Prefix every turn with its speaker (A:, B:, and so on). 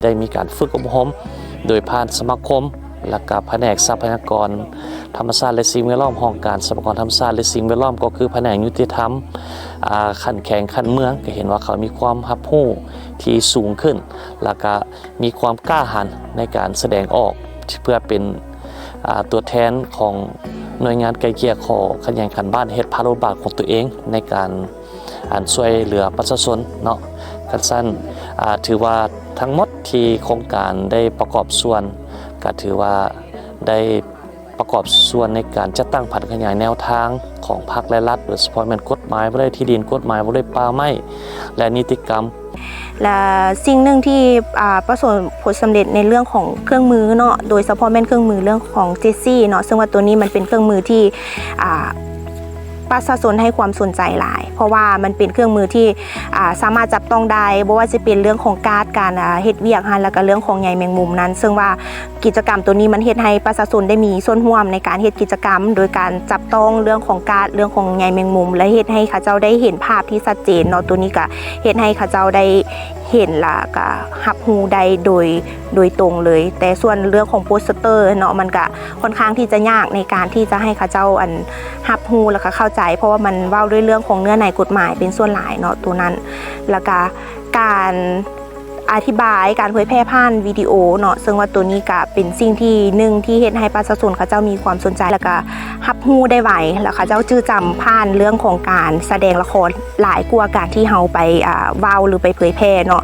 A: ได้มีการฝึกอบรมโดยผ่านสมาคมและก็แผนกทรัพยากรธรรมชาติและสิ่งแวดล้อมของการทรัพยากรธรรมชาติและสิ่งแวดล้อมก็คือแผนกยุติธรรมขั้นแข่งขั้นเมืองก็เห็นว่าเขามีความรับรู้ที่สูงขึ้นและก็มีความกล้าหาญในการแสดงออกเพื่อเป็นตัวแทนของหน่วยงานไกลเกลี่ยขอขันแข่งขันบ้านเฮ็ดภาระบาทของตัวเองในการช่วยเหลือประชาชนเนาะกันสั้นถือว่าทั้งหมดที่โครงการได้ประกอบส่วนก็ถือว่าได้ประกอบส่วนในการจัดตั้งผันขยายแนวทางของพรรคและรัฐโดยเฉพาะแม่นกฎหมายบ่ได้ที่ดินกฎหมายบ่ได้ป่าไม้และนิติกรรม
B: และสิ่งหนึ่งที่ประสบผลสำเร็จในเรื่องของเครื่องมือเนาะโดยเฉพาะแม่นเครื่องมือเรื่องของเจสซี่เนาะซึ่งว่าตัวนี้มันเป็นเครื่องมือที่ประชาชนให้ความสนใจหลายเพราะว่ามันเป็นเครื่องมือที่สามารถจับต้องได้บ่ว่าจะเป็นเรื่องของการเฮ็ดเวียกแล้วก็เรื่องของใยแมงมุมนั้นซึ่งว่ากิจกรรมตัวนี้มันเฮ็ดให้ประชาชนได้มีส่วนร่วมในการเฮ็ดกิจกรรมโดยการจับต้องเรื่องของเรื่องของใยแมงมุมและเฮ็ดให้เขาเจ้าได้เห็นภาพที่ชัดเจนเนาะตัวนี้ก็เฮ็ดให้เขาเจ้าได้เห็นละก็รับรู้ได้โดยตรงเลยแต่ส่วนเรื่องของโปสเตอร์เนาะมันก็ค่อนข้างที่จะยากในการที่จะให้เขาเจ้ารับรู้แล้วก็เข้าใจเพราะว่ามันเว้าด้วยเรื่องของเนื้อในกฎหมายเป็นส่วนหลายเนาะตัวนั้นแล้วก็การอธิบายการเผยแพร่ผ่านวิดีโอเนาะซึ่งว่าตัวนี้ก็เป็นสิ่งที่หนึ่งที่เฮ็ดให้ประชาชนเขาเจ้ามีความสนใจแล้วก็รับรู้ได้ไวแล้วเขาเจ้าจื้อจำผ่านเรื่องของการแสดงละครหลายกว่าการที่เฮาไปเว้าหรือไปเผยแพร่เนาะ